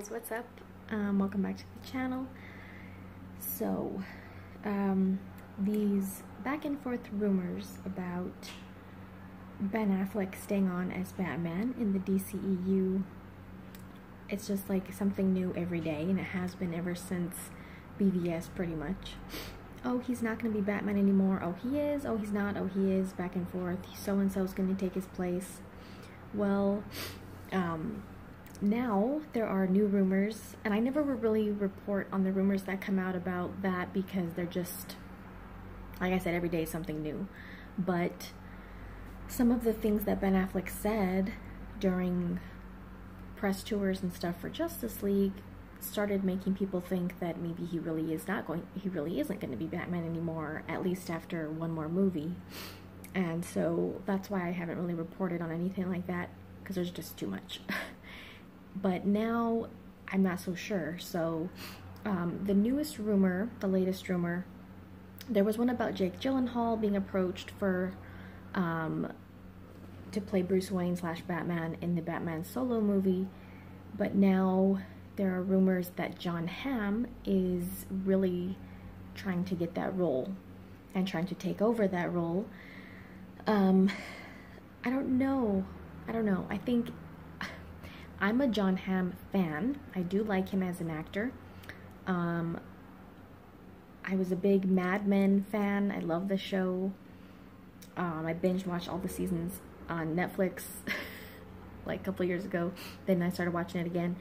guys, what's up? Welcome back to the channel. So, these back and forth rumors about Ben Affleck staying on as Batman in the DCEU, it's just like something new every day, and it has been ever since BVS pretty much. Oh, he's not going to be Batman anymore. Oh, he is. Oh, he's not. Oh, he is. Back and forth. So-and-so's going to take his place. Well, now there are new rumors, and I never really report on the rumors that come out about that because they're just, like I said, every day is something new. But some of the things that Ben Affleck said during press tours and stuff for Justice League started making people think that maybe he really isn't going to be Batman anymore, at least after one more movie. And so that's why I haven't really reported on anything like that, because there's just too much. But now I'm not so sure. So the newest rumor, the latest rumor, there was one about Jake Gyllenhaal being approached for to play Bruce Wayne / Batman in the Batman solo movie, but now there are rumors that Jon Hamm is really trying to get that role and trying to take over that role. I don't know. I think I'm a Jon Hamm fan. I do like him as an actor. I was a big Mad Men fan. I love the show. I binge watched all the seasons on Netflix like a couple years ago. Then I started watching it again.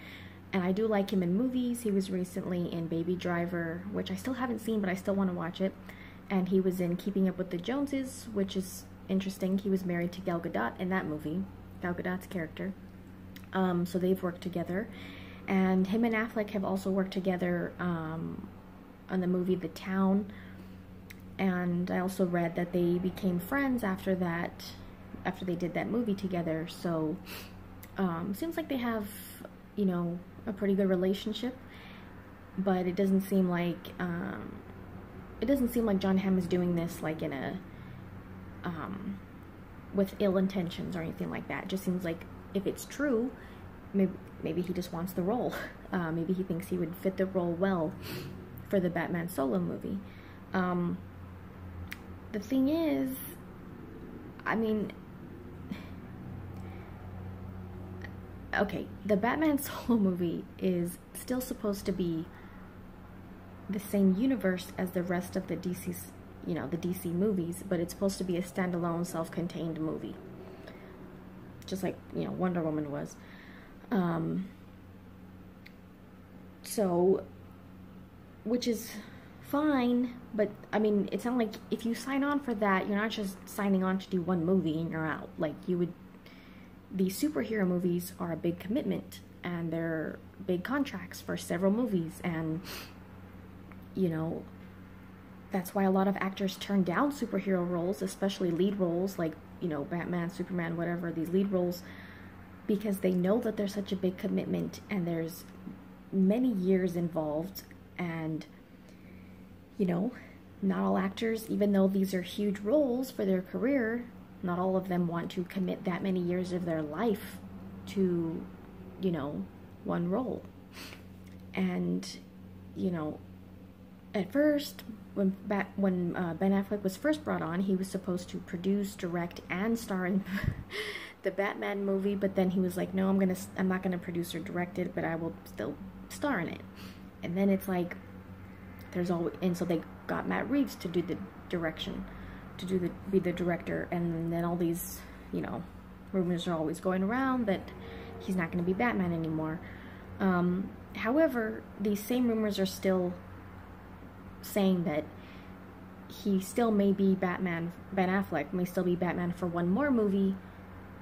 And I do like him in movies. He was recently in Baby Driver, which I still haven't seen, but I still want to watch it. And he was in Keeping Up with the Joneses, which is interesting. He was married to Gal Gadot in that movie, Gal Gadot's character. So they've worked together. And him and Affleck have also worked together on the movie The Town. And I also read that they became friends after they did that movie together. So seems like they have, you know, a pretty good relationship. But it doesn't seem like Jon Hamm is doing this like in a with ill intentions or anything like that. It just seems like if it's true, maybe he just wants the role. Maybe he thinks he would fit the role well for the Batman solo movie. The thing is, I mean, okay, the Batman solo movie is still supposed to be the same universe as the rest of the DC's, you know, the DC movies, but it's supposed to be a standalone, self-contained movie. Just like, you know, Wonder Woman was. So, which is fine, but I mean, it's not like if you sign on for that, you're not just signing on to do one movie and you're out. Like, you would, these superhero movies are a big commitment, and they're big contracts for several movies, and, you know, that's why a lot of actors turn down superhero roles, especially lead roles, like, you know, Batman, Superman, whatever, these lead roles, because they know that there's such a big commitment and there's many years involved. And, you know, not all actors, even though these are huge roles for their career, not all of them want to commit that many years of their life to, you know, one role. And, you know, at first, when Ben Affleck was first brought on, he was supposed to produce, direct, and star in the Batman movie, but then he was like, no, I'm not gonna produce or direct it, but I will still star in it. And then it's like, and so they got Matt Reeves to do the direction, be the director, and then all these, you know, rumors are always going around that he's not gonna be Batman anymore. However, these same rumors are still saying that he still may be Batman, Ben Affleck may still be Batman for one more movie,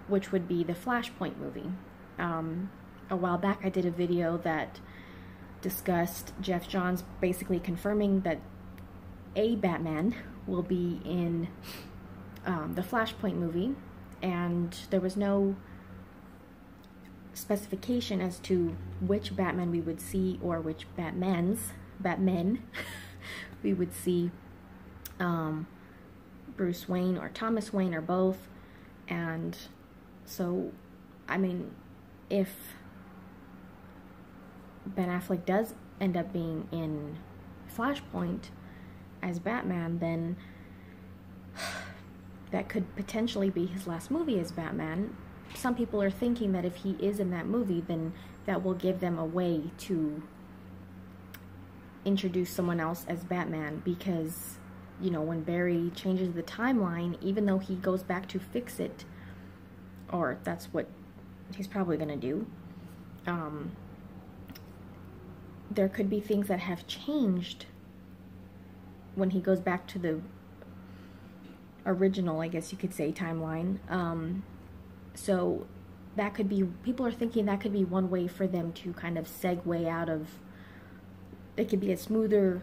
which would be the Flashpoint movie. A while back I did a video that discussed Jeff Johns basically confirming that a Batman will be in the Flashpoint movie, and there was no specification as to which Batman we would see, or which Batmen we would see, Bruce Wayne or Thomas Wayne or both. And so, I mean, if Ben Affleck does end up being in Flashpoint as Batman, then that could potentially be his last movie as Batman. Some people are thinking that if he is in that movie, then that will give them a way to introduce someone else as Batman, because, you know, when Barry changes the timeline, even though he goes back to fix it, or that's what he's probably gonna do, there could be things that have changed when he goes back to the original, I guess you could say, timeline. So that could be, people are thinking that could be one way for them to kind of segue out of, it could be a smoother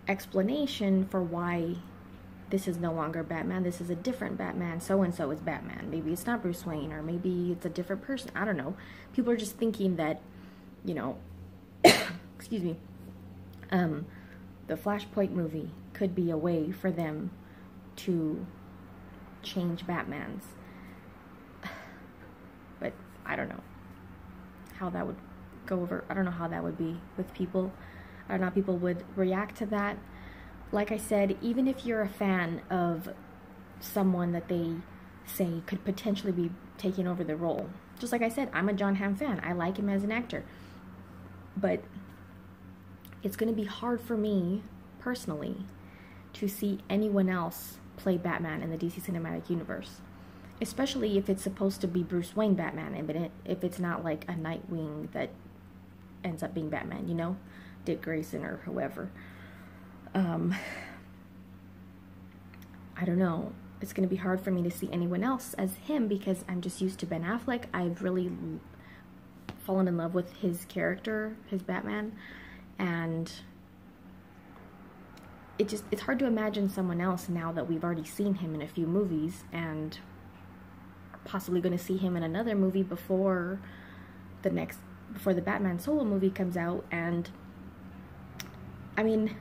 explanation for why this is no longer Batman, this is a different Batman, so-and-so is Batman. Maybe it's not Bruce Wayne, or maybe it's a different person, I don't know. People are just thinking that, you know, excuse me, the Flashpoint movie could be a way for them to change Batmans. But I don't know how that would go over. I don't know how that would be with people. I don't know how people would react to that. Like I said, even if you're a fan of someone that they say could potentially be taking over the role, just like I said, I'm a Jon Hamm fan. I like him as an actor. But it's going to be hard for me, personally, to see anyone else play Batman in the DC Cinematic Universe. Especially if it's supposed to be Bruce Wayne Batman, and if it's not like a Nightwing that ends up being Batman, you know? Dick Grayson or whoever. I don't know. It's going to be hard for me to see anyone else as him, because I'm just used to Ben Affleck. I've really fallen in love with his character, his Batman, and it's hard to imagine someone else now that we've already seen him in a few movies, and possibly going to see him in another movie before the Batman solo movie comes out. And I mean,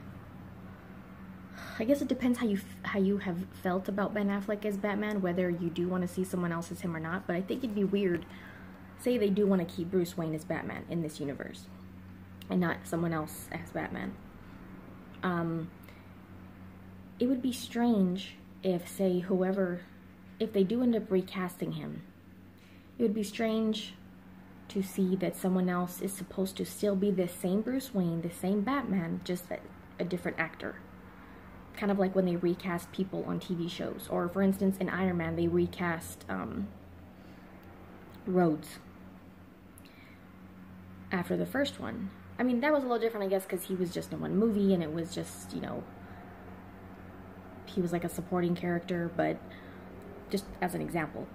I guess it depends how you have felt about Ben Affleck as Batman, whether you do want to see someone else as him or not. But I think it'd be weird, say they do want to keep Bruce Wayne as Batman in this universe and not someone else as Batman. It would be strange if, say, if they do end up recasting him, it would be strange to see that someone else is supposed to still be the same Bruce Wayne, the same Batman, just a different actor. Kind of like when they recast people on TV shows. Or, for instance, in Iron Man, they recast Rhodes after the first one. I mean, that was a little different, I guess, because he was just in one movie, and it was just, you know, he was like a supporting character, but just as an example,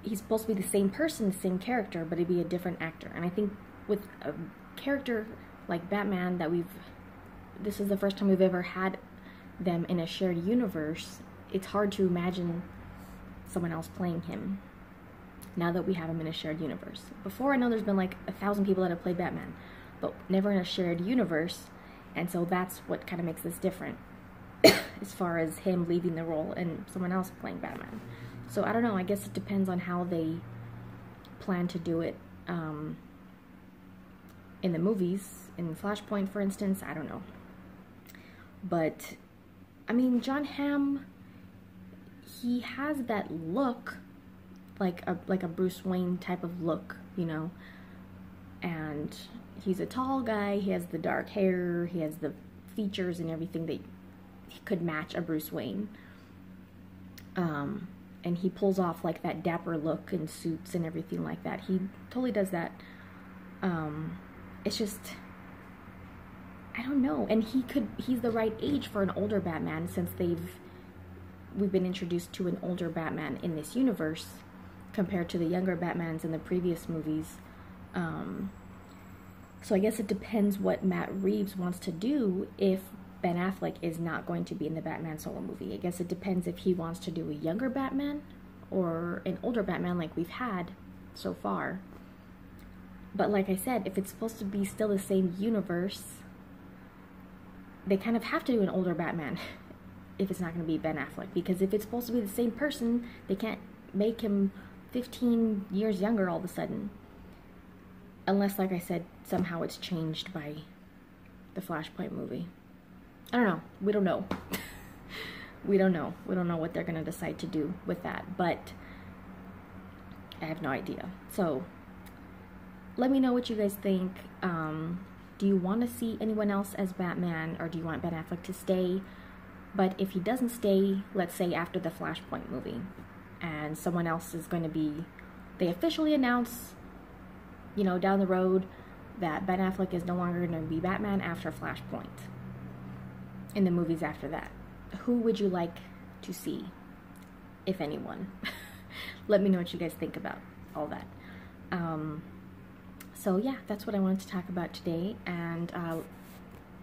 he's supposed to be the same person, the same character, but it'd be a different actor. And I think with a character like Batman that this is the first time we've ever had them in a shared universe, it's hard to imagine someone else playing him now that we have him in a shared universe. Before, I know there's been like 1,000 people that have played Batman, but never in a shared universe, and so that's what kind of makes this different as far as him leaving the role and someone else playing Batman. So I don't know, I guess it depends on how they plan to do it in the movies, in Flashpoint, for instance. I don't know. But, I mean, Jon Hamm, he has that look, like a Bruce Wayne type of look, you know, and he's a tall guy, he has the dark hair, he has the features and everything that could match a Bruce Wayne. And he pulls off like that dapper look in suits and everything like that. He totally does that. It's just, I don't know. And he's the right age for an older Batman, since we've been introduced to an older Batman in this universe compared to the younger Batmans in the previous movies. So I guess it depends what Matt Reeves wants to do if Ben Affleck is not going to be in the Batman solo movie. I guess it depends if he wants to do a younger Batman or an older Batman like we've had so far. But like I said, if it's supposed to be still the same universe, they kind of have to do an older Batman if it's not going to be Ben Affleck. Because if it's supposed to be the same person, they can't make him 15 years younger all of a sudden. Unless, like I said, somehow it's changed by the Flashpoint movie. I don't know. We don't know. We don't know. We don't know what they're going to decide to do with that, but I have no idea. So let me know what you guys think. Do you want to see anyone else as Batman, or do you want Ben Affleck to stay? But if he doesn't stay, let's say after the Flashpoint movie, and someone else is going to be, they officially announce, you know, down the road that Ben Affleck is no longer going to be Batman after Flashpoint, in the movies after that. Who would you like to see, if anyone? Let me know what you guys think about all that. So yeah, that's what I wanted to talk about today, and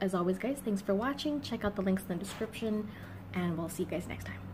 as always guys, thanks for watching. Check out the links in the description, and we'll see you guys next time.